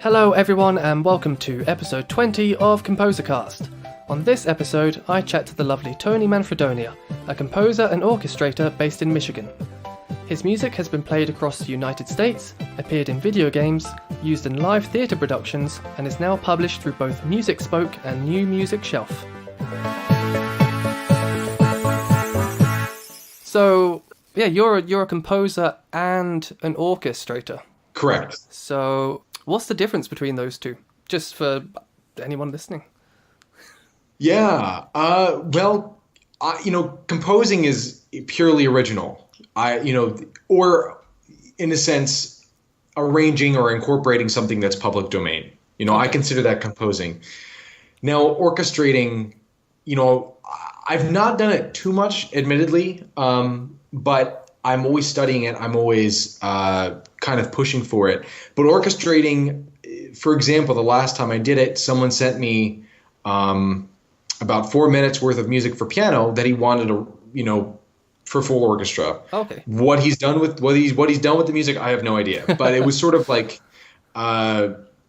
Hello everyone and welcome to episode 20 of ComposerCast. On this episode, I chat to the lovely Tony Manfredonia, a composer and orchestrator based in Michigan. His music has been played across the United States, appeared in video games, used in live theatre productions, and is now published through both MusicSpoke and New Music Shelf. So, yeah, you're a composer and an orchestrator. Correct. So, what's the difference between those two? Just for anyone listening. Yeah. Composing is purely original. Or in a sense, arranging or incorporating something that's public domain. Okay. I consider that composing. Now, orchestrating, I've not done it too much, admittedly, but I'm always studying it. I'm always kind of pushing for it. But orchestrating, for example, the last time I did it, someone sent me about 4 minutes worth of music for piano that he wanted for full orchestra. Okay. What he's done with the music, I have no idea. But it was sort of like,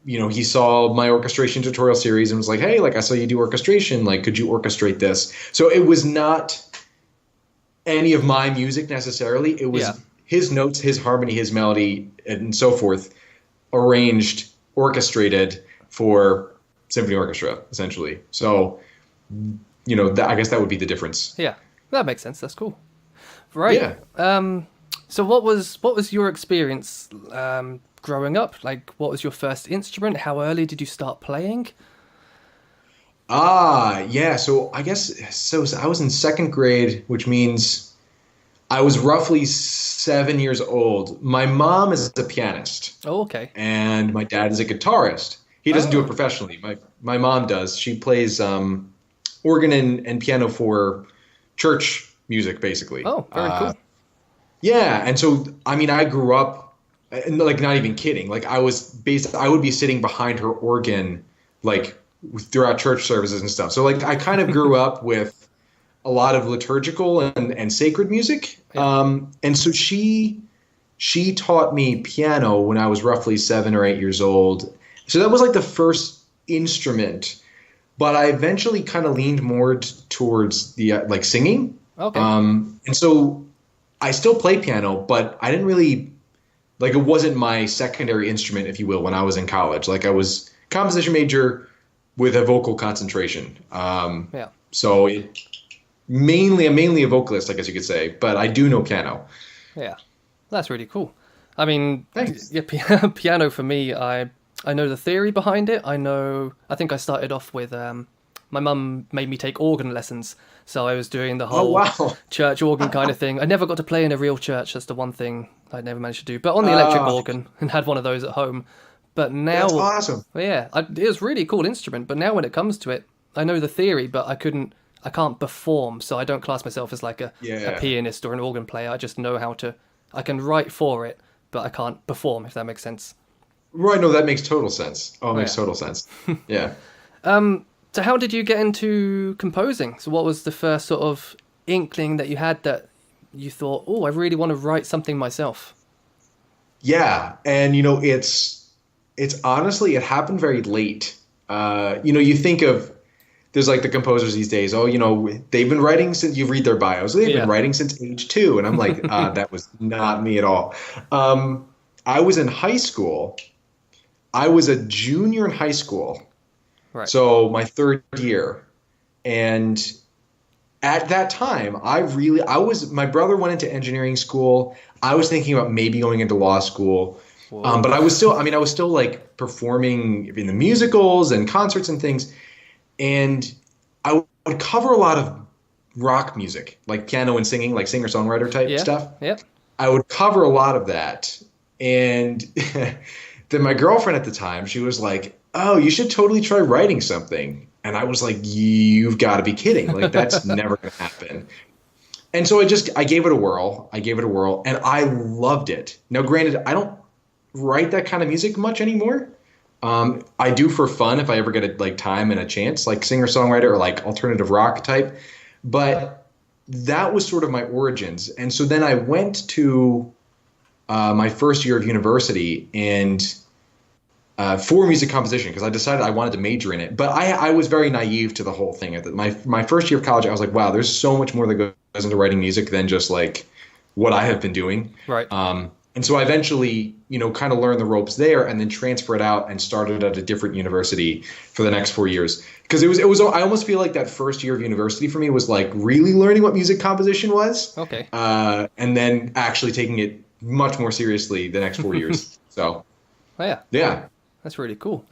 he saw my orchestration tutorial series and was like, hey, I saw you do orchestration. Could you orchestrate this? So it was not any of my music necessarily. It was his notes, his harmony, his melody, and so forth, arranged, orchestrated for symphony orchestra, essentially. So, I guess that would be the difference. Yeah, that makes sense. That's cool. Right. Yeah. So what was your experience growing up? What was your first instrument? How early did you start playing? Yeah. So I was in second grade, which means I was roughly 7 years old. My mom is a pianist. Oh, okay. And my dad is a guitarist. He doesn't do it professionally. My mom does. She plays organ and piano for church music, basically. Oh, very cool. Yeah, and so I grew up, not even kidding. I would be sitting behind her organ, throughout church services and stuff. So I kind of grew up with a lot of liturgical and sacred music. Yeah. And so she taught me piano when I was roughly 7 or 8 years old. So that was the first instrument, but I eventually kind of leaned more towards the singing. Okay. And so I still play piano, but I didn't really it wasn't my secondary instrument, if you will, when I was in college. I was composition major with a vocal concentration. So I'm mainly a vocalist, I guess you could say, but I do know piano. Yeah, that's really cool. I mean, thanks. Yeah, piano for me, I know the theory behind it. I think I started off with, my mum made me take organ lessons. So I was doing the whole church organ kind of thing. I never got to play in a real church. That's the one thing I never managed to do. But on the electric organ, and had one of those at home. But now, that's awesome. Yeah, it was a really cool instrument. But now when it comes to it, I know the theory, but I can't perform. So I don't class myself as a pianist or an organ player. I just know I can write for it, but I can't perform, if that makes sense. Right, no, that makes total sense. It makes total sense. Yeah. So how did you get into composing? So what was the first sort of inkling that you had that you thought, oh, I really want to write something myself? Yeah, and it's honestly, it happened very late. You think of, there's the composers these days, they've been writing since, you read their bios, they've been writing since age 2, and I'm like, that was not me at all. I was in high school. I was a junior in high school. Right. So my third year. And at that time, my brother went into engineering school. I was thinking about maybe going into law school. But I was still performing in the musicals and concerts and things. And I would cover a lot of rock music, piano and singing, singer-songwriter type stuff. Yeah. I would cover a lot of that. And then my girlfriend at the time, she was like, oh, you should totally try writing something. And I was like, you've got to be kidding. That's never going to happen. And so I gave it a whirl. And I loved it. Now, granted, I don't write that kind of music much anymore. I do for fun if I ever get time and a chance, singer-songwriter or alternative rock type. But that was sort of my origins. And so then I went to my first year of university, and for music composition because I decided I wanted to major in it. But I was very naive to the whole thing. At my first year of college, I was like, wow, there's so much more that goes into writing music than just like what I have been doing. Right. And so I eventually, kind of learned the ropes there and then transferred out and started at a different university for the next 4 years. Because I almost feel like that first year of university for me was like really learning what music composition was. Okay. And then actually taking it much more seriously the next 4 years. So. Oh, yeah. Yeah. That's really cool.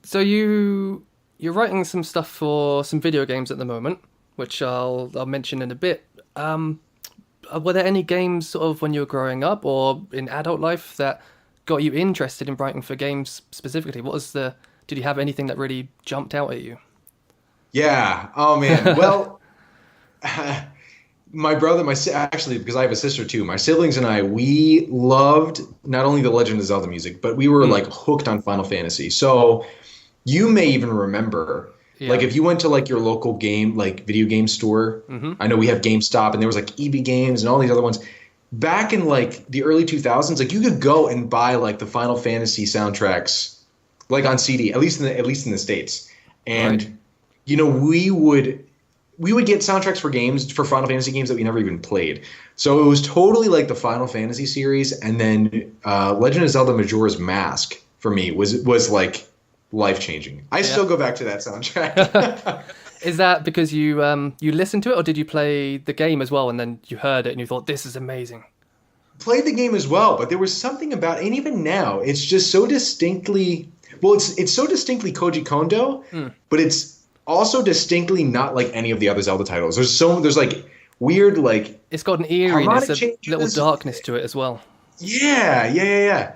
So you're writing some stuff for some video games at the moment, which I'll mention in a bit. Were there any games sort of when you were growing up or in adult life that got you interested in writing for games specifically? Did you have anything that really jumped out at you? Yeah. Oh man. Well, my brother, actually, because I have a sister too, my siblings and I, we loved not only the Legend of Zelda music, but we were like hooked on Final Fantasy. So you may even remember, like if you went to like your local game, like video game store, I know we have GameStop and there was like EB Games and all these other ones. Back in like the early 2000s, like you could go and buy like the Final Fantasy soundtracks, like on CD, at least in the States. And, we would get soundtracks for Final Fantasy games that we never even played. So it was totally like the Final Fantasy series, and then Legend of Zelda Majora's Mask for me was like life-changing. I still go back to that soundtrack. Is that because you listened to it, or did you play the game as well and then you heard it and you thought, this is amazing? Played the game as well, but there was something about, and even now, it's just so distinctly, it's so distinctly Koji Kondo, but it's also distinctly not like any of the other Zelda titles. There's like weird like it's got an eeriness, a little darkness to it as well. Yeah.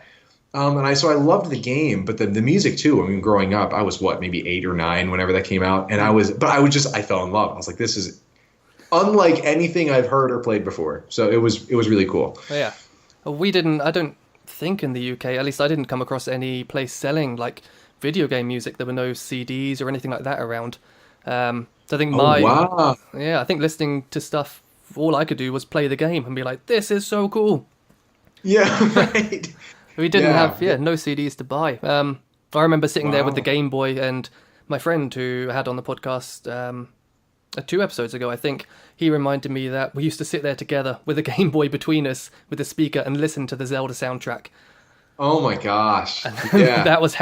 And I loved the game, but the music too. I mean, growing up, I was maybe 8 or 9 whenever that came out, and I fell in love. I was like, this is unlike anything I've heard or played before. So it was really cool. Yeah, I don't think in the UK, at least I didn't come across any place selling like video game music. There were no CDs or anything like that around. So I think I think listening to stuff, all I could do was play the game and be like, this is so cool. Yeah, right. We didn't have no CDs to buy. I remember sitting there with the Game Boy, and my friend who I had on the podcast 2 episodes ago, I think, he reminded me that we used to sit there together with a Game Boy between us with a speaker and listen to the Zelda soundtrack. Oh my gosh. Yeah. That's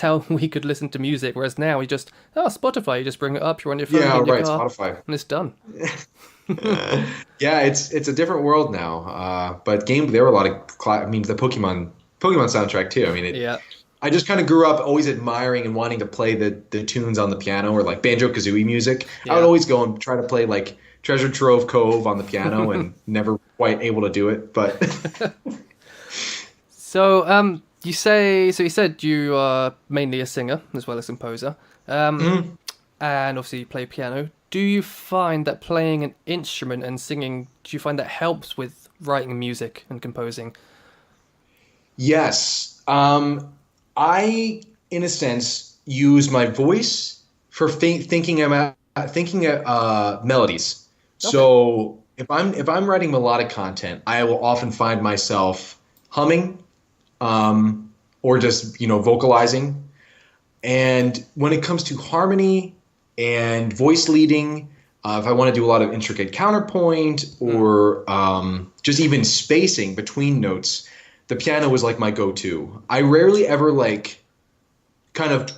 how we could listen to music, whereas now Spotify, you just bring it up, you're on your phone in your car, Spotify. and it's done. Yeah, it's a different world now. But there were a lot of the Pokemon soundtrack too. I mean, I just kind of grew up always admiring and wanting to play the tunes on the piano or like Banjo-Kazooie music. Yeah. I would always go and try to play like Treasure Trove Cove on the piano and never quite able to do it, but So, you said you are mainly a singer as well as composer, and obviously you play piano. Do you find that playing an instrument and singing, do you find that helps with writing music and composing? Yes. I, in a sense, use my voice for thinking melodies. Okay. So if I'm writing melodic content, I will often find myself humming, or just vocalizing. And when it comes to harmony and voice leading, if I want to do a lot of intricate counterpoint or just even spacing between notes, the piano is like my go-to. I rarely ever like kind of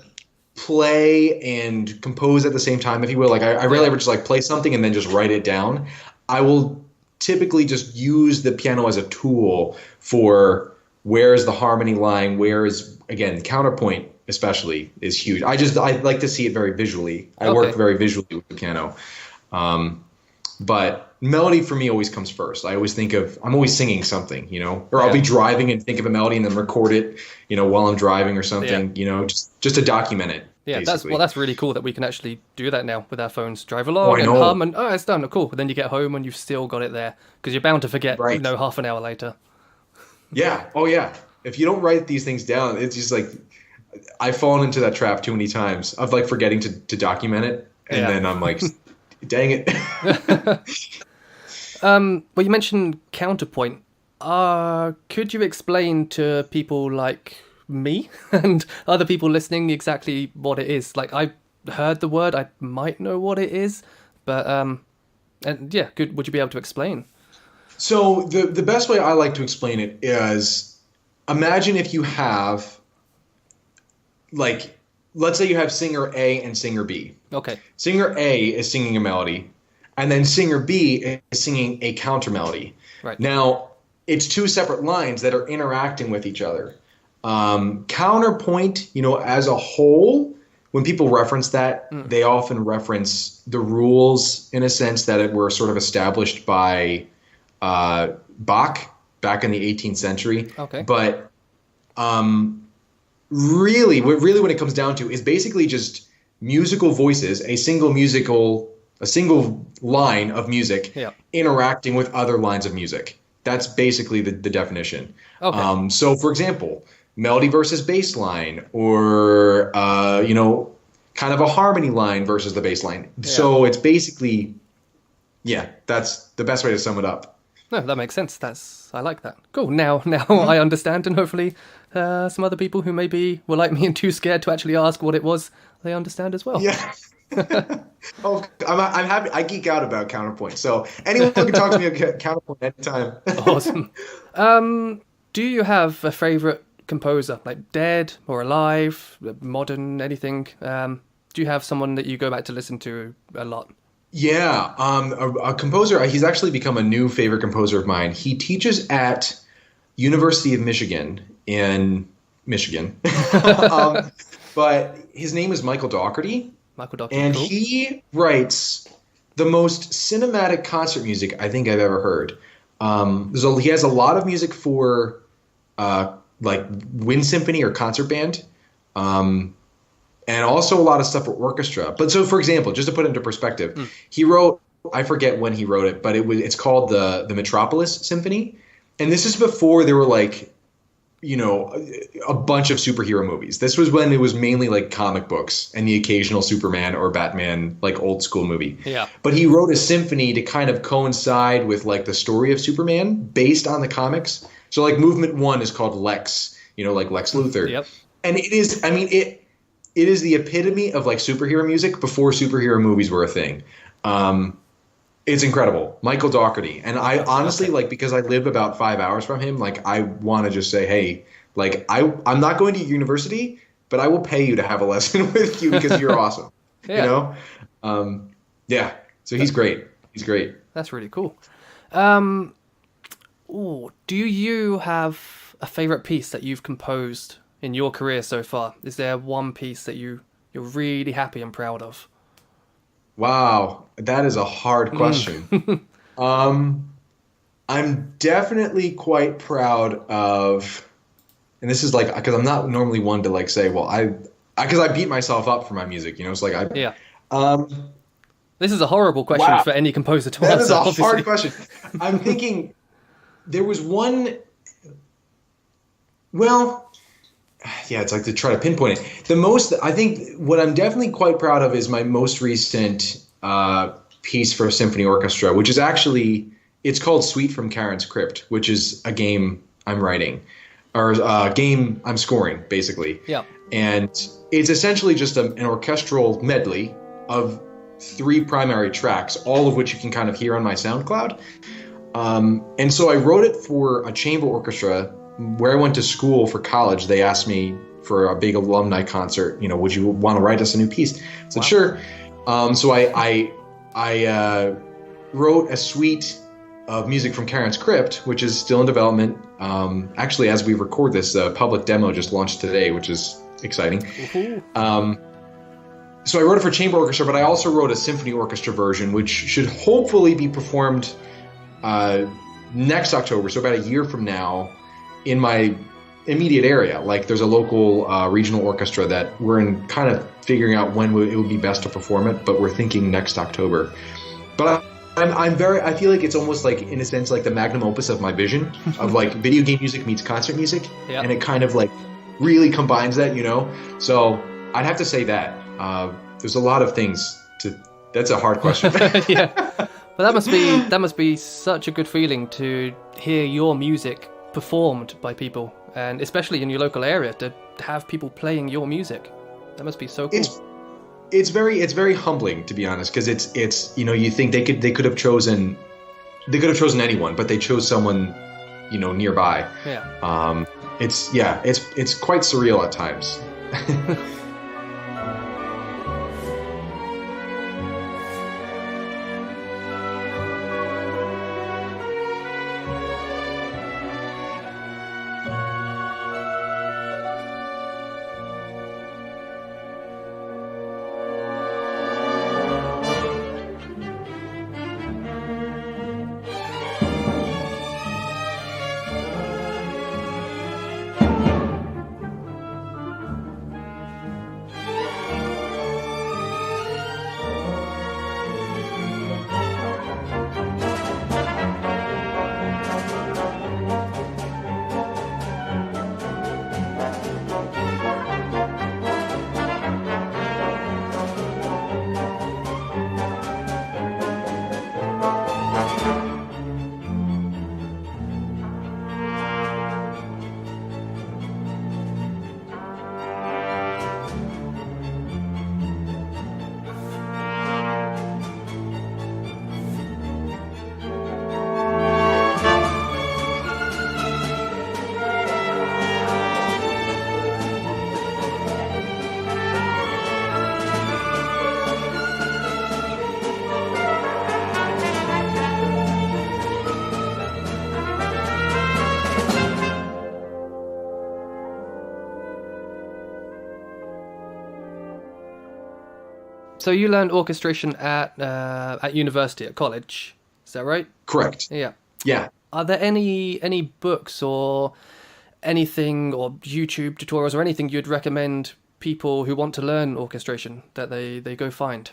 play and compose at the same time, if you will. Like I rarely ever just like play something and then just write it down. I will typically just use the piano as a tool for where is the harmony lying, where is, again, counterpoint especially is huge. I like to see it very visually. I work very visually with the piano. But melody for me always comes first. I'm always singing something, or I'll be driving and think of a melody and then record it, while I'm driving or something, just to document it. Yeah, that's really cool that we can actually do that now with our phones. Drive along and hum and it's done. Cool. But then you get home and you've still got it there because you're bound to forget, half an hour later. Yeah. Oh yeah. If you don't write these things down, it's just like I've fallen into that trap too many times of like forgetting to document it, and then I'm like, dang it. Well, you mentioned counterpoint. Could you explain to people like me and other people listening exactly what it is. Like, I heard the word, I might know what it is, but and yeah, would you be able to explain? So the best way I like to explain it is, imagine if you have, like, let's say you have singer A and singer B. Okay. Singer A is singing a melody, and then singer B is singing a counter melody. Right. Now, it's two separate lines that are interacting with each other. Counterpoint, as a whole, when people reference that, they often reference the rules in a sense that were sort of established by Bach back in the 18th century. Okay. But really when it comes down to is basically just musical voices, a single line of music interacting with other lines of music. That's basically the definition. Okay. So, for example, melody versus bass line, or kind of a harmony line versus the bass line. Yeah. So it's basically, that's the best way to sum it up. No, that makes sense. I like that. Cool. Now I understand, and hopefully some other people who maybe were like me and too scared to actually ask what it was, they understand as well. Yeah. Oh, I'm happy. I geek out about counterpoint. So anyone can talk to me about counterpoint anytime. Awesome. Do you have a favorite composer, like dead or alive, modern, anything? Do you have someone that you go back to listen to a lot? Yeah, a composer. He's actually become a new favorite composer of mine. He teaches at University of Michigan in Michigan, but his name is Michael Dougherty. And cool. He writes the most cinematic concert music I think I've ever heard. He has a lot of music for like wind symphony or concert band. And also a lot of stuff for orchestra. But so, for example, just to put it into perspective, he wrote, I forget when he wrote it, but it's called the Metropolis Symphony. And this is before there were like, a bunch of superhero movies. This was when it was mainly like comic books and the occasional Superman or Batman, like old school movie. Yeah. But he wrote a symphony to kind of coincide with like the story of Superman based on the comics. So like movement 1 is called Lex, like Lex Luthor. Yep. And it is, it is the epitome of like superhero music before superhero movies were a thing. It's incredible. Michael Dougherty. And I honestly, because I live about 5 hours from him, I want to just say, hey, I'm not going to university, but I will pay you to have a lesson with you because you're awesome. Yeah. So he's great. He's great. That's really cool. Do you have a favorite piece that you've composed in your career so far? Is there one piece that you're really happy and proud of? Wow, that is a hard question. I'm definitely quite proud of, and this is because I'm not normally one to say, well, because I beat myself up for my music, it's yeah. This is a horrible question for any composer to answer. That is a obviously. hard question. I'm thinking there was one. Well, yeah, it's to try to pinpoint it. I think what I'm definitely quite proud of is my most recent piece for a symphony orchestra, which is it's called Suite from Charon's Crypt, which is a game I'm writing, or a game I'm scoring, basically. Yeah. And it's essentially just an orchestral medley of 3 primary tracks, all of which you can kind of hear on my SoundCloud. And so I wrote it for a chamber orchestra. Where I went to school for college, they asked me for a big alumni concert, would you want to write us a new piece? I said, sure. So I wrote a suite of music from Charon's Crypt, which is still in development. Actually, as we record this, a public demo just launched today, which is exciting. So I wrote it for chamber orchestra, but I also wrote a symphony orchestra version, which should hopefully be performed next October, so about a year from now, in my immediate area. There's a local regional orchestra that we're in kind of figuring out when it would be best to perform it, but we're thinking next October. But I feel like it's almost in a sense the magnum opus of my vision of video game music meets concert music. Yep. And it kind of really combines that, So I'd have to say that. There's a lot of things that's a hard question. Yeah. Well, that must be such a good feeling to hear your music performed by people and especially in your local area, to have people playing your music. That must be so cool. It's very humbling, to be honest, because it's you think they could have chosen anyone, but they chose someone nearby. Yeah. It's quite surreal at times. So you learned orchestration at university, at college, is that right? Correct. Yeah. Yeah. Are there any books or anything, or YouTube tutorials or anything you'd recommend people who want to learn orchestration that they go find?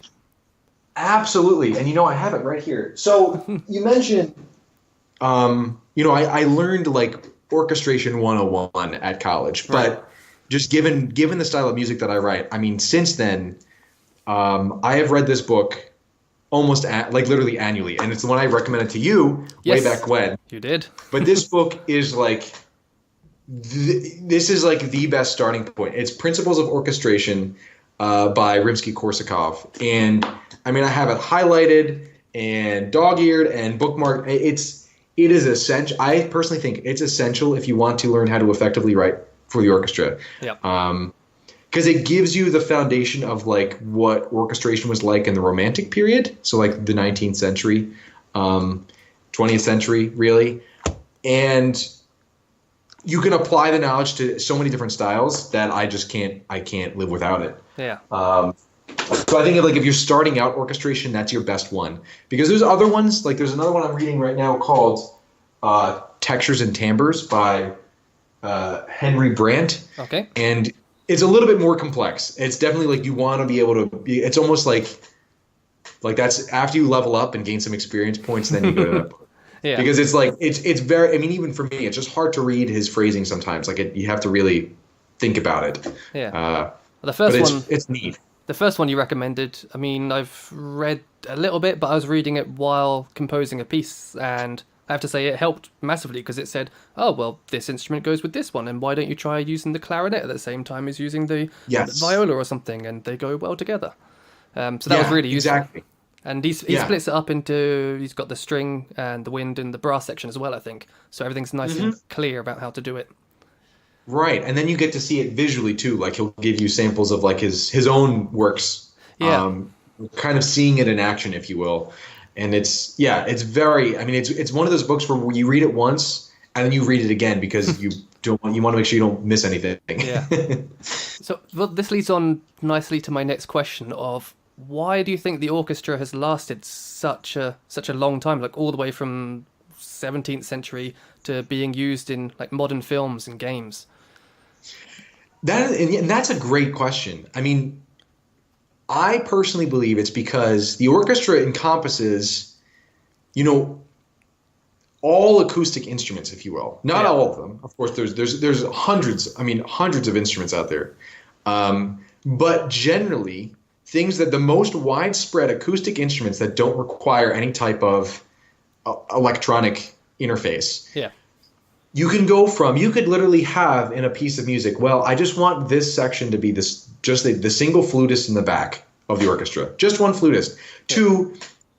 Absolutely. And I have it right here. So you mentioned, I learned like orchestration 101 at college, but Right. just given the style of music that I write, I mean, since then, I have read this book almost literally annually, and it's the one I recommended to you Yes, way back when. You did. But this book is like, this is like the best starting point. It's Principles of Orchestration by Rimsky-Korsakov, and I mean, I have it highlighted and dog-eared and bookmarked. It is essential. I personally think it's essential if you want to learn how to effectively write for the orchestra. Yeah. Because it gives you the foundation of like what orchestration was like in the Romantic period, so like the 19th century, 20th century, really, and you can apply the knowledge to so many different styles that I can't live without it. Yeah. So I think if you're starting out orchestration, that's your best one, because there's other ones. Like there's another one I'm reading right now called Textures and Timbres by Henry Brandt. Okay. And it's a little bit more complex. It's definitely like you want to be able to be, it's almost like that's after you level up and gain some experience points, then you go to that book. Yeah. Because it's like, it's very, I mean, even for me, it's just hard to read his phrasing sometimes. Like you have to really think about it. Yeah. The first one, it's neat. The first one you recommended, I mean, I've read a little bit, but I was reading it while composing a piece, and I have to say it helped massively, because it said, oh, well, this instrument goes with this one, and why don't you try using the clarinet at the same time as using the viola or something, and they go well together. So that was really useful. Exactly. And he splits it up into, he's got the string and the wind and the brass section as well, I think. So everything's nice and clear about how to do it. Right, and then you get to see it visually too. Like he'll give you samples of like his own works. Yeah. Kind of seeing it in action, if you will. And it's very, I mean, it's one of those books where you read it once and then you read it again because you want to make sure you don't miss anything. Yeah. So this leads on nicely to my next question of, why do you think the orchestra has lasted such a long time, like all the way from 17th century to being used in like modern films and games? That's a great question. I mean, I personally believe it's because the orchestra encompasses, all acoustic instruments, if you will. Not all of them. Of course, there's hundreds of instruments out there. But generally, things that the most widespread acoustic instruments that don't require any type of electronic interface. Yeah. you could literally have in a piece of music, well, I just want this section to be just the single flutist in the back of the orchestra, just one flutist. Yeah.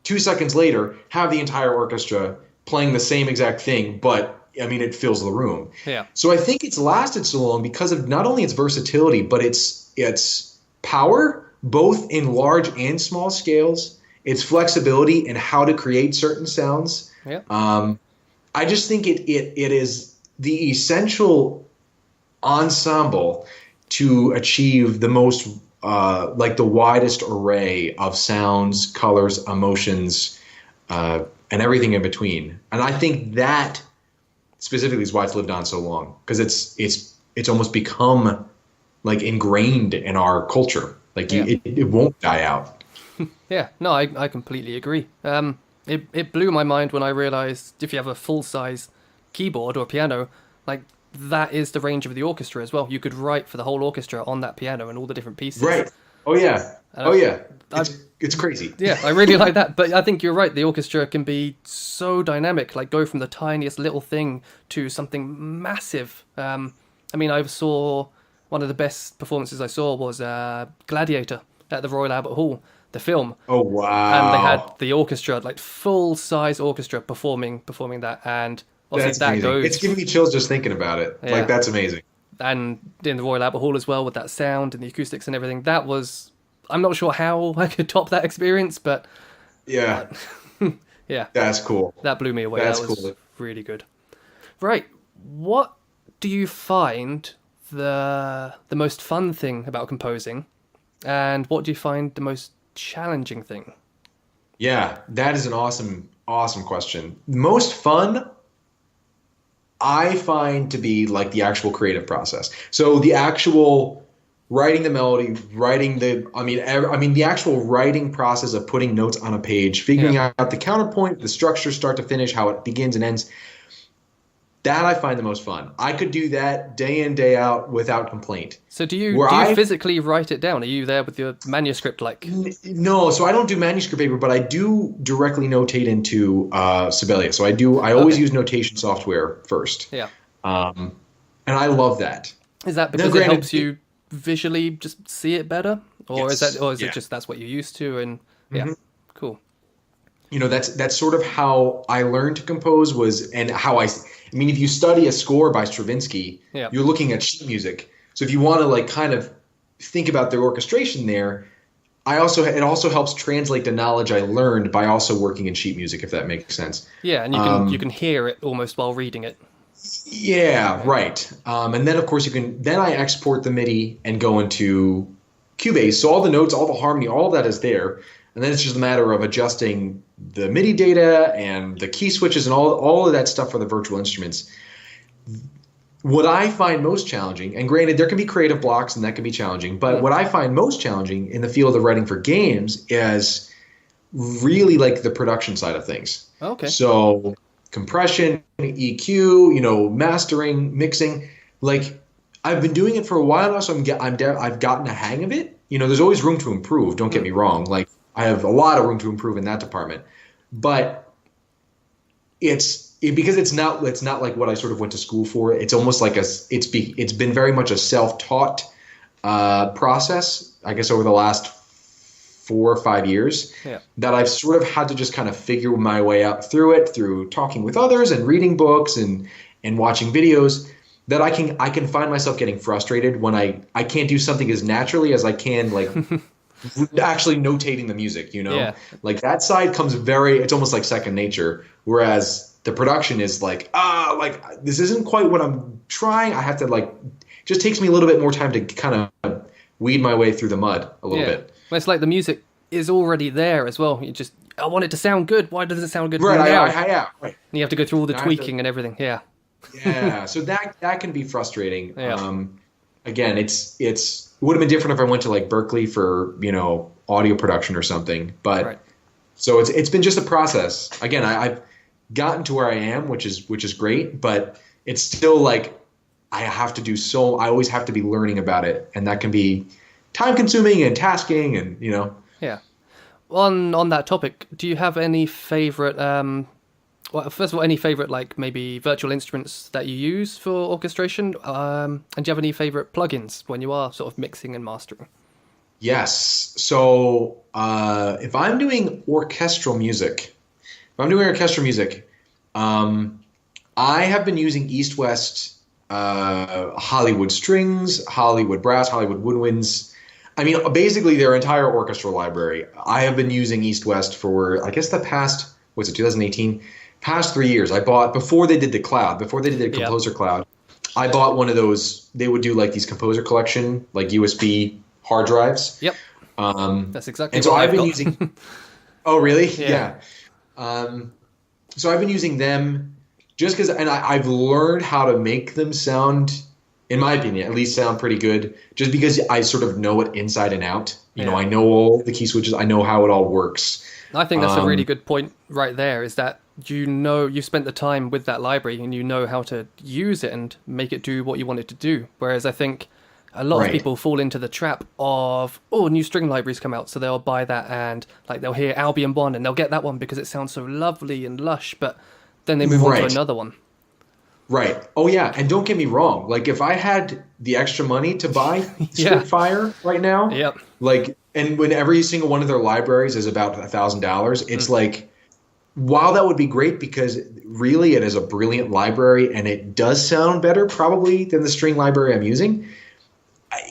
2 seconds later, have the entire orchestra playing the same exact thing, but I mean, it fills the room. Yeah. So I think it's lasted so long because of not only its versatility, but its power, both in large and small scales, its flexibility in how to create certain sounds. Yeah. I just think it is the essential ensemble to achieve the most like the widest array of sounds, colors, emotions, and everything in between. And I think that specifically is why it's lived on so long, because it's almost become like ingrained in our culture. Like it won't die out. Yeah, no, I completely agree. It blew my mind when I realized if you have a full-size keyboard or piano, like that is the range of the orchestra as well. You could write for the whole orchestra on that piano and all the different pieces. Right. Oh yeah. Oh yeah. It's crazy. Yeah, I really like that. But I think you're right. The orchestra can be so dynamic, like go from the tiniest little thing to something massive. I mean, I saw one of the best performances I saw was Gladiator at the Royal Albert Hall, the film. Oh wow! And they had the orchestra, like full size orchestra, performing that, and obviously that goes. It's giving me chills just thinking about it. Yeah. Like that's amazing. And in the Royal Albert Hall as well, with that sound and the acoustics and everything, that was. I'm not sure how I could top that experience, but yeah, yeah, that's cool. That blew me away. That was really good. Right, what do you find the most fun thing about composing, and what do you find the most challenging thing? Yeah, that is an awesome question. Most fun I find to be like the actual creative process. So the actual writing the melody, the actual writing process of putting notes on a page, figuring out the counterpoint, the structure start to finish, how it begins and ends. That I find the most fun. I could do that day in, day out without complaint. So do you physically write it down? Are you there with your manuscript? No, so I don't do manuscript paper, but I do directly notate into Sibelius. So I always use notation software first. Yeah. And I love that. Is that because it helps you visually just see it better? Or is it just that's what you're used to? And cool. You know, that's sort of how I learned to compose and how I mean, if you study a score by Stravinsky, you're looking at sheet music. So if you want to like kind of think about the orchestration there, it also helps translate the knowledge I learned by also working in sheet music, if that makes sense. Yeah, and you can hear it almost while reading it. Yeah, right. And then of course then I export the MIDI and go into Cubase. So all the notes, all the harmony, all of that is there. And then it's just a matter of adjusting the MIDI data and the key switches and all of that stuff for the virtual instruments. What I find most challenging, and granted, there can be creative blocks and that can be challenging, but what I find most challenging in the field of writing for games is really like the production side of things. Okay. So compression, EQ, mastering, mixing. Like I've been doing it for a while now, so I've gotten a hang of it. There's always room to improve. Don't get me wrong. Like I have a lot of room to improve in that department, but because it's not like what I sort of went to school for. It's almost like it's been very much a self-taught process, I guess, over the last 4 or 5 years that I've sort of had to just kind of figure my way out through talking with others and reading books and watching videos, that I can find myself getting frustrated when I can't do something as naturally as I can, like actually notating the music, like that side comes it's almost like second nature. Whereas the production is like this isn't quite what I'm trying. I have to just takes me a little bit more time to kind of weed my way through the mud a little bit. Well, it's like the music is already there as well. I want it to sound good. Why doesn't it sound good right now? Right. And you have to go through all the tweaking and everything. Yeah. Yeah. So that can be frustrating. Yeah. Again, it would have been different if I went to like Berkeley for, audio production or something. But so it's been just a process. Again, I've gotten to where I am, which is great, but it's still like I always have to be learning about it, and that can be time consuming and tasking and Yeah. On that topic, do you have any favorite Well, first of all, any favorite, like maybe virtual instruments that you use for orchestration? And do you have any favorite plugins when you are sort of mixing and mastering? Yes. So if I'm doing orchestral music, I have been using East West Hollywood strings, Hollywood brass, Hollywood woodwinds. I mean, basically their entire orchestral library. I have been using East West for, I guess, the past, 2018? Past 3 years. I bought, before they did the cloud, before they did the Composer Cloud, I bought one of those. They would do like these Composer Collection, like USB hard drives. Yep. That's exactly and so what I've been got. using. Oh, really? Yeah. So I've been using them just because, and I've learned how to make them sound, in my opinion, at least sound pretty good, just because I sort of know it inside and out. You know, I know all the key switches. I know how it all works. I think that's a really good point right there, is that you spent the time with that library and you know how to use it and make it do what you want it to do. Whereas I think a lot of people fall into the trap of, new string libraries come out, so they'll buy that and like they'll hear Albion 1 and they'll get that one because it sounds so lovely and lush, but then they move on to another one. Right. Oh, yeah. And don't get me wrong. Like, if I had the extra money to buy Spitfire right now, like, and when every single one of their libraries is about $1,000, it's like, while that would be great because really it is a brilliant library and it does sound better probably than the string library I'm using,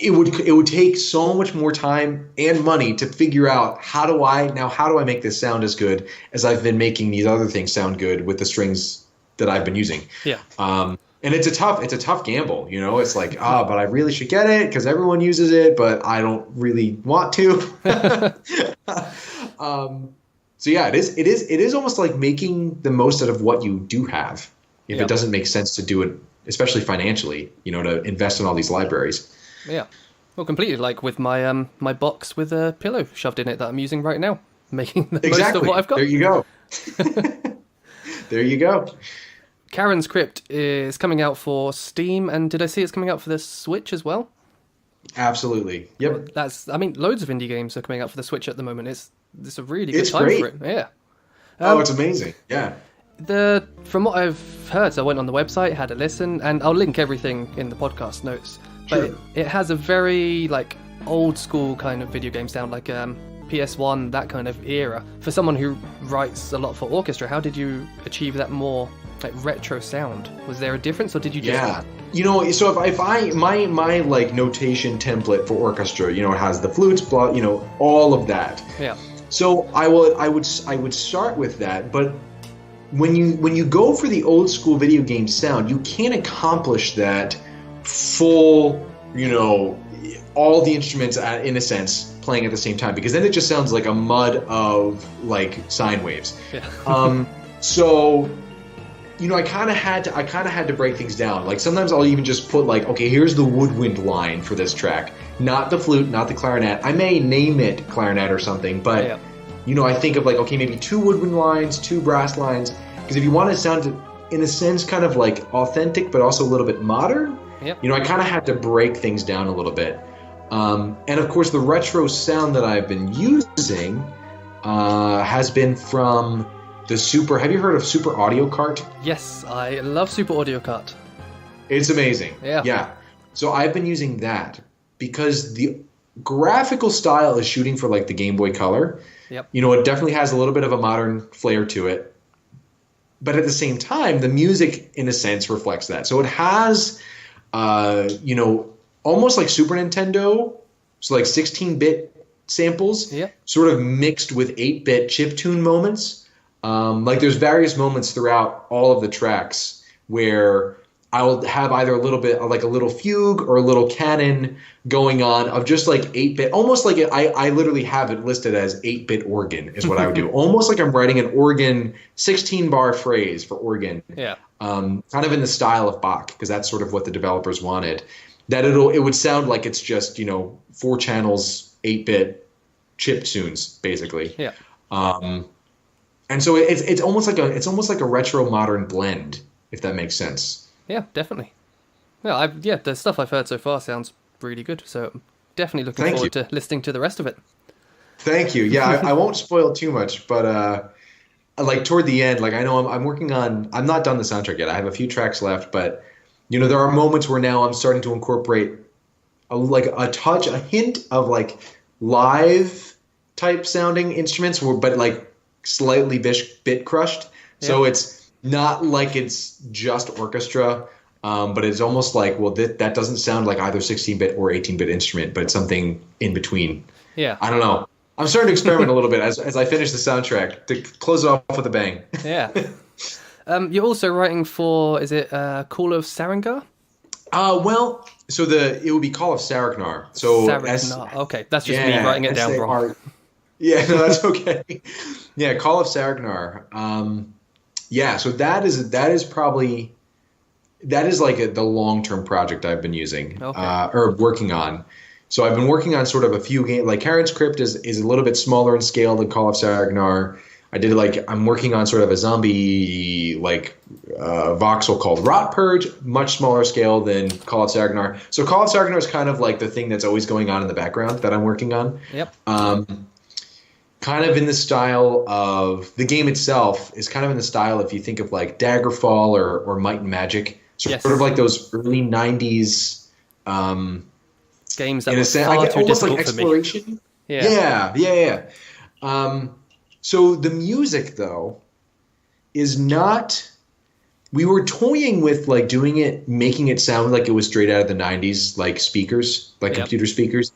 it would take so much more time and money to figure out how do I make this sound as good as I've been making these other things sound good with the strings that I've been using. Yeah. And it's a tough gamble, you know. It's like, but I really should get it because everyone uses it, but I don't really want to. So yeah, it is almost like making the most out of what you do have. If it doesn't make sense to do it, especially financially, you know, to invest in all these libraries. Yeah. Well, completely like with my my box with a pillow shoved in it that I'm using right now, making the most of what I've got. There you go. There you go. Karen's Crypt is coming out for Steam, and did I see it's coming out for the Switch as well? Absolutely. Yep. Well, loads of indie games are coming out for the Switch at the moment. It's a really good time for it. Yeah. It's amazing. Yeah. From what I've heard, so I went on the website, had a listen, and I'll link everything in the podcast notes. But it has a very like old school kind of video game sound, like PS1, that kind of era. For someone who writes a lot for orchestra, how did you achieve that more like retro sound? Was there a difference, or did you just you know, so if I my like notation template for orchestra, you know, it has the flutes, you know, all of that. Yeah. So I would start with that, but when you go for the old school video game sound, you can't accomplish that full, you know, all the instruments in a sense playing at the same time, because then it just sounds like a mud of like sine waves. Yeah. So, you know, I kind of had to break things down. Like sometimes I'll even just put like, okay, here's the woodwind line for this track, not the flute, not the clarinet. I may name it clarinet or something, but you know, I think of like, okay, maybe 2 woodwind lines, 2 brass lines, because if you want to sound in a sense kind of like authentic but also a little bit modern, you know, I kind of had to break things down a little bit. And of course, the retro sound that I've been using has been from the Super. Have you heard of Super Audio Cart? Yes, I love Super Audio Cart. It's amazing. Yeah. So I've been using that because the graphical style is shooting for like the Game Boy Color. Yep. You know, it definitely has a little bit of a modern flair to it. But at the same time, the music, in a sense, reflects that. So it has, you know, almost like Super Nintendo, so like 16-bit samples, sort of mixed with 8-bit chiptune moments. Like there's various moments throughout all of the tracks where I'll have either a little bit like a little fugue or a little canon going on of just like 8-bit, almost like I literally have it listed as 8-bit organ is what I would do. Almost like I'm writing an organ 16-bar phrase for organ. Yeah. Kind of in the style of Bach, because that's sort of what the developers wanted. That it would sound like it's just, you know, 4 channels, 8-bit chip tunes, basically. Yeah. And so it's almost like a retro modern blend, if that makes sense. Yeah, definitely. Yeah, the stuff I've heard so far sounds really good. So I'm definitely looking forward to listening to the rest of it. Thank you. Yeah, I won't spoil too much, but like toward the end, like I know I'm working on, I'm not done the soundtrack yet. I have a few tracks left, but there are moments where now I'm starting to incorporate a hint of like live type sounding instruments, but like slightly bit crushed. So it's not like it's just orchestra, but it's almost like, well, that doesn't sound like either 16-bit or 18-bit instrument, but it's something in between. Yeah. I don't know. I'm starting to experiment a little bit as I finish the soundtrack to close it off with a bang. Yeah. You're also writing for, is it Call of Sarangar? Well, so it would be Call of Saragnar. So Saragnar. Okay, that's just me writing it down wrong. Yeah, no, that's okay. Yeah, Call of Saragnar. So that is probably like the long-term project I've been using or working on. So I've been working on sort of a few games. Like Karen's Crypt is a little bit smaller in scale than Call of Saragnar. I'm working on sort of a zombie voxel called Rot Purge, much smaller scale than Call of Saragnar. So Call of Saragnar is kind of like the thing that's always going on in the background that I'm working on. Yep. Kind of in the style of the game itself is kind of in the style, if you think of like Daggerfall or Might and Magic, sort of like those early 90s games that were far too difficult for me. Exploration. Yeah. So the music, though, is not. We were toying with like doing it, making it sound like it was straight out of the 90s, like speakers, like computer speakers,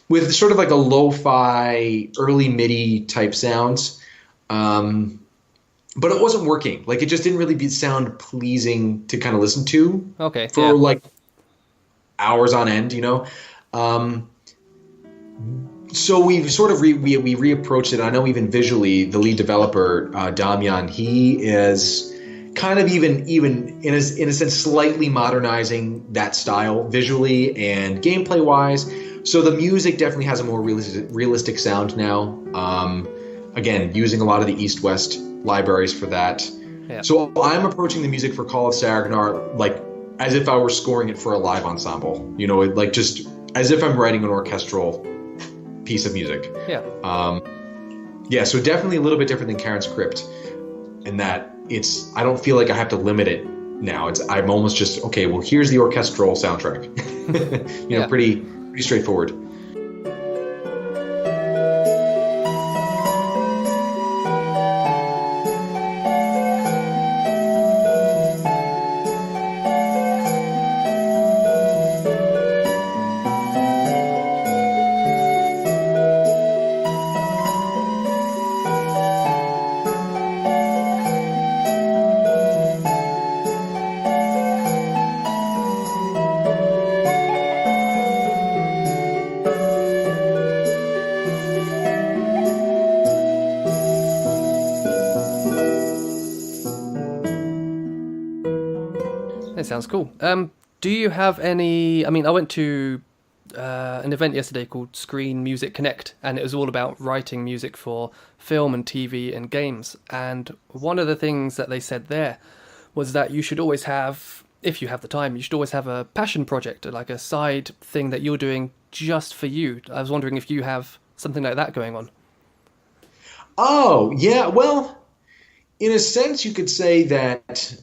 with sort of like a lo-fi, early MIDI type sounds. But it wasn't working. Like it just didn't really sound pleasing to kind of listen to. Okay. For like hours on end, So we've sort of we reapproached it. I know even visually, the lead developer Damian, he is kind of even in a sense slightly modernizing that style visually and gameplay wise. So the music definitely has a more realistic sound now. Again, using a lot of the East-West libraries for that. Yeah. So I'm approaching the music for Call of Saragnar like as if I were scoring it for a live ensemble. Like just as if I'm writing an orchestral piece of music. Yeah. So definitely a little bit different than Karen's Crypt in that I don't feel like I have to limit it now. I'm almost just, okay, well, here's the orchestral soundtrack. Pretty straightforward. That sounds cool. Do you have any... I mean, I went to an event yesterday called Screen Music Connect, and it was all about writing music for film and TV and games. And one of the things that they said there was that you should always have, if you have the time, you should always have a passion project, like a side thing that you're doing just for you. I was wondering if you have something like that going on. Oh, yeah. Well, in a sense, you could say that...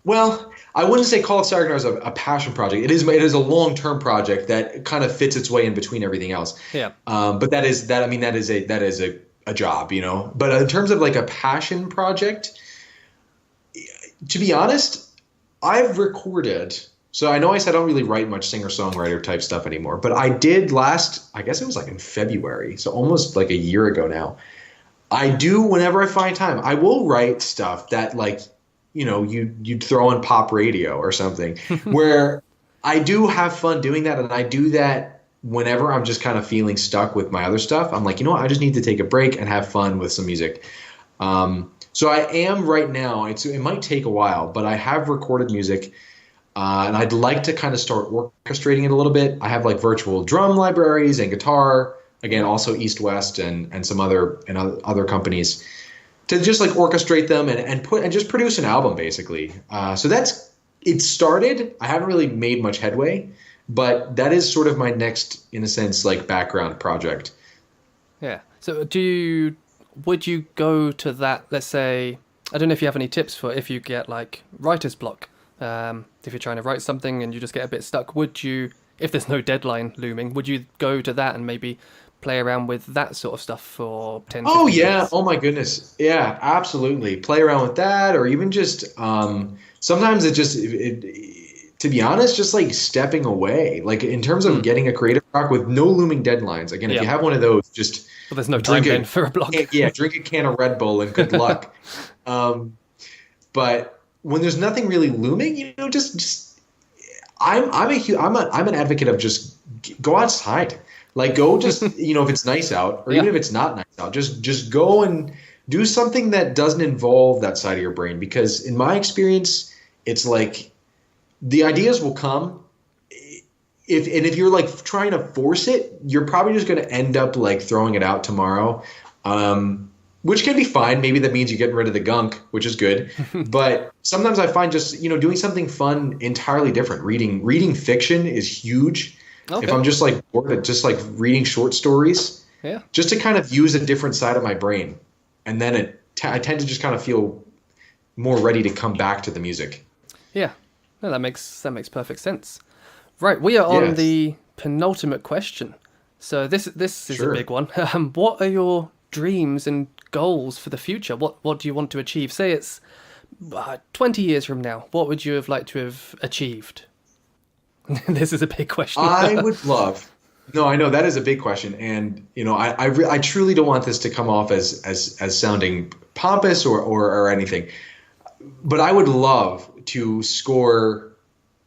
Well, I wouldn't say Call of Saragnar is a passion project. It is a long-term project that kind of fits its way in between everything else. Yeah. But that is a job, But in terms of like a passion project, to be honest, I've recorded. So I know I said I don't really write much singer-songwriter type stuff anymore, but I did I guess it was like in February, so almost like a year ago now. I do whenever I find time. I will write stuff that like. You'd throw on pop radio or something where I do have fun doing that. And I do that whenever I'm just kind of feeling stuck with my other stuff. I'm like, I just need to take a break and have fun with some music. So I am right now, it might take a while, but I have recorded music and I'd like to kind of start orchestrating it a little bit. I have like virtual drum libraries and guitar, again, also East-West and some other companies. To just like orchestrate them and just produce an album basically. So it started. I haven't really made much headway, but that is sort of my next, in a sense, like background project. Yeah. So would you go to that, let's say, I don't know if you have any tips for if you get like writer's block, if you're trying to write something and you just get a bit stuck, would you, if there's no deadline looming, would you go to that and maybe play around with that sort of stuff for 10, Oh 15 yeah. minutes? Oh my goodness. Yeah, absolutely. Play around with that, or even just sometimes to be honest, just like stepping away. Like in terms of getting a creative block with no looming deadlines. Again, if Yeah. you have one of those, just Well, there's no time then for a block. drink a can of Red Bull and good luck. But when there's nothing really looming, just I'm an advocate of just go outside. Like go just if it's nice out, or even if it's not nice out, just go and do something that doesn't involve that side of your brain. Because in my experience, it's like the ideas will come. If you're like trying to force it, you're probably just going to end up like throwing it out tomorrow, which can be fine. Maybe that means you're getting rid of the gunk, which is good. But sometimes I find just doing something fun entirely different. Reading fiction is huge. Okay. If I'm just like bored, just like reading short stories, just to kind of use a different side of my brain, and then I tend to just kind of feel more ready to come back to the music. Yeah, no, that makes perfect sense. Right, we are on the penultimate question. So this is a big one. What are your dreams and goals for the future? What do you want to achieve? Say it's 20 years from now. What would you have liked to have achieved? This is a big question. I would love. No, I know that is a big question, and I truly don't want this to come off as sounding pompous or anything, but I would love to score,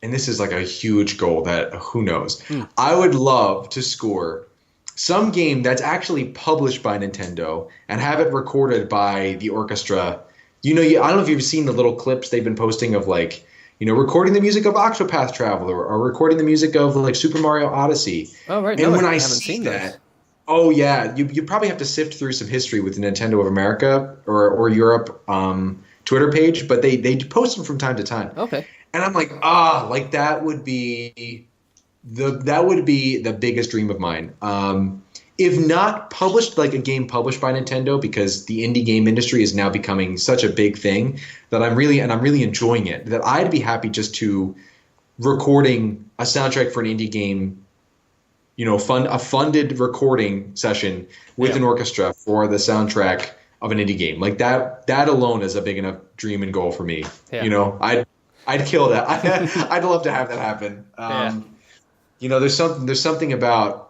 and this is like a huge goal that who knows. I would love to score some game that's actually published by Nintendo and have it recorded by the orchestra. I don't know if you've seen the little clips they've been posting of like. Recording the music of Octopath Traveler or recording the music of like Super Mario Odyssey. Oh, right. And when I see that, oh yeah, you probably have to sift through some history with the Nintendo of America or Europe Twitter page, but they post them from time to time. Okay. And I'm like, that would be the biggest dream of mine. If not published, like a game published by Nintendo, because the indie game industry is now becoming such a big thing that I'm really enjoying it, that I'd be happy just to recording a soundtrack for an indie game, a funded recording session with an orchestra for the soundtrack of an indie game. Like that alone is a big enough dream and goal for me. Yeah. I'd kill that. I'd love to have that happen. There's something about,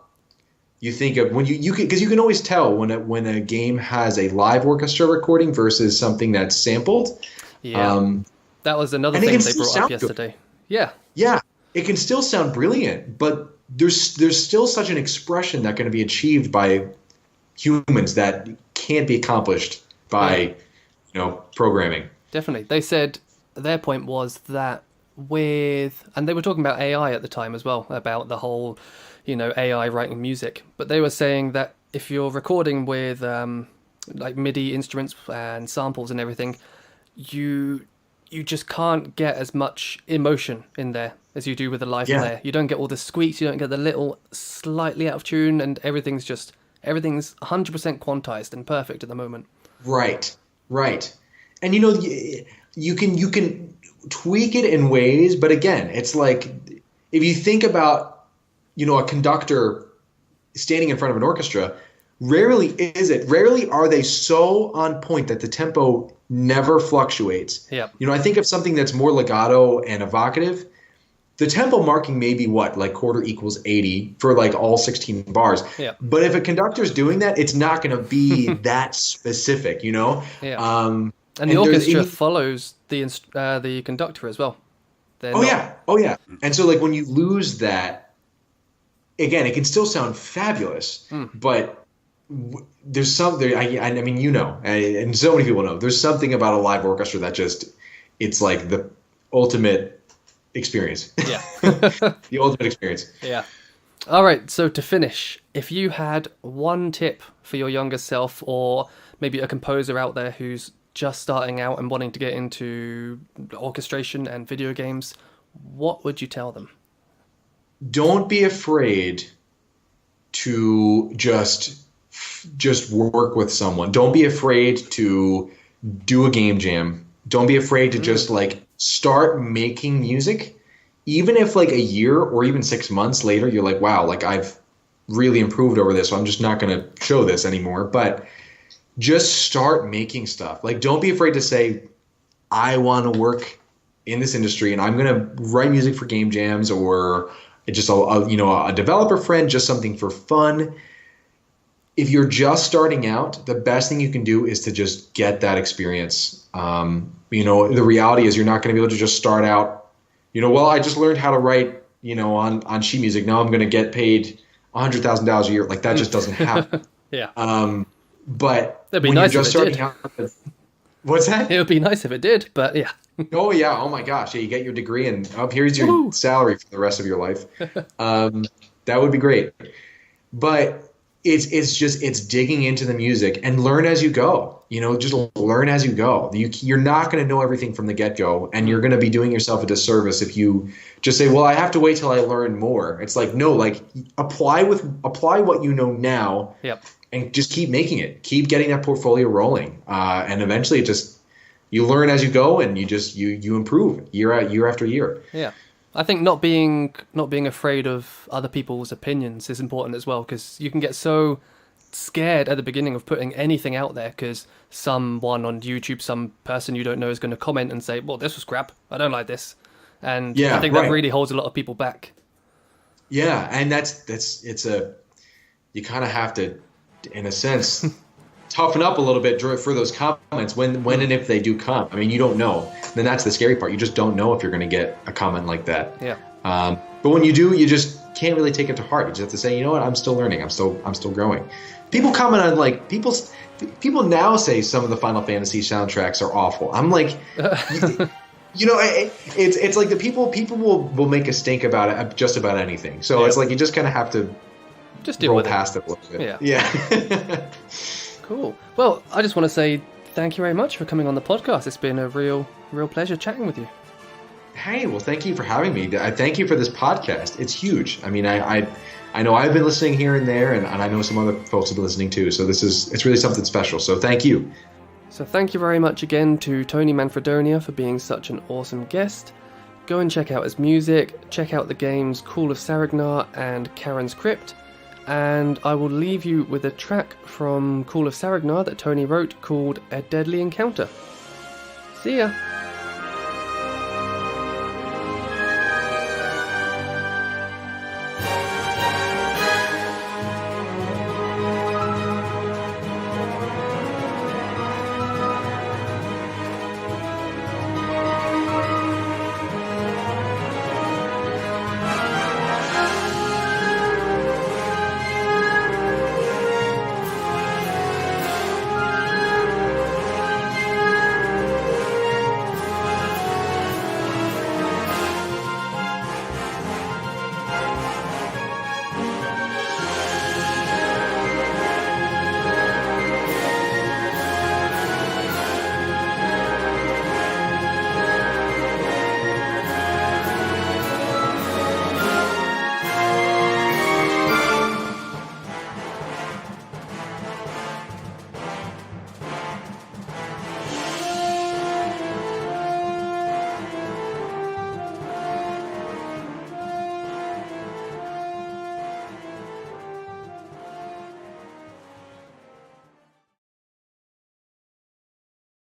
you think of when you can, because you can always tell when a game has a live orchestra recording versus something that's sampled. Yeah, that was another thing they brought up yesterday. Good. Yeah, it can still sound brilliant, but there's still such an expression that can be achieved by humans that can't be accomplished by programming. Definitely, they said their point was that and they were talking about AI at the time as well, about the whole AI writing music, but they were saying that if you're recording with like MIDI instruments and samples and everything, you just can't get as much emotion in there as you do with a live player. You don't get all the squeaks, you don't get the little slightly out of tune, and everything's 100% quantized and perfect at the moment. Right. And you can tweak it in ways, but again, it's like if you think about a conductor standing in front of an orchestra, rarely are they so on point that the tempo never fluctuates. Yeah. I think of something that's more legato and evocative. The tempo marking may be like quarter equals 80 for like all 16 bars. Yeah. But if a conductor's doing that, it's not going to be that specific, Yeah. And the orchestra follows the conductor as well. Oh yeah. And so like when you lose that, again, it can still sound fabulous, but there's something. I mean, and so many people know. There's something about a live orchestra that it's like the ultimate experience. Yeah, the ultimate experience. Yeah. All right. So to finish, if you had one tip for your younger self, or maybe a composer out there who's just starting out and wanting to get into orchestration and video games, what would you tell them? Don't be afraid to just just work with someone. Don't be afraid to do a game jam. Don't be afraid to just like start making music. Even if like a year or even 6 months later, you're like, wow, like I've really improved over this, so I'm just not going to show this anymore. But just start making stuff. Like, don't be afraid to say, I want to work in this industry and I'm going to write music for game jams, or just a developer friend, just something for fun. If you're just starting out, the best thing you can do is to just get that experience. The reality is you're not going to be able to just start out, well, I just learned how to write, on sheet music. Now I'm going to get paid $100,000 a year. Like, that just doesn't happen. Yeah. But it'd be when nice you're just if it starting did. out, what's that? It would be nice if it did, but yeah. Oh yeah. Oh my gosh. Yeah, you get your degree and here's your salary for the rest of your life. That would be great. But it's digging into the music and learn as you go. Just learn as you go. You're not going to know everything from the get-go, and you're going to be doing yourself a disservice if you just say, well, I have to wait till I learn more. It's like, no, like apply what you know now. Yep. And just keep making it. Keep getting that portfolio rolling. And eventually you learn as you go, and you improve year after year. Yeah. I think not being afraid of other people's opinions is important as well, because you can get so scared at the beginning of putting anything out there because someone on YouTube, some person you don't know, is going to comment and say, well, this was crap, I don't like this. And I think that really holds a lot of people back. Yeah, and you kind of have to, in a sense, toughen up a little bit for those comments when and if they do come. I mean, you don't know. Then that's the scary part. You just don't know if you're going to get a comment like that. Yeah. But when you do, you just can't really take it to heart. You just have to say, you know what? I'm still learning. I'm still growing. People comment on like people now say some of the Final Fantasy soundtracks are awful. I'm like, it's like the people will make a stink about it, just about anything. So it's like you just kind of have to just deal with past it a little bit. Yeah. Cool. Well, I just want to say thank you very much for coming on the podcast. It's been a real pleasure chatting with you. Hey, well, thank you for having me. I thank you for this podcast. It's huge. I mean, I know I've been listening here and there, and I know some other folks have been listening too. So it's really something special. So thank you. So thank you very much again to Tony Manfredonia for being such an awesome guest. Go and check out his music. Check out the games Call of Saragnar and Karen's Crypt. And I will leave you with a track from Call of Saragnar that Tony wrote called A Deadly Encounter. See ya!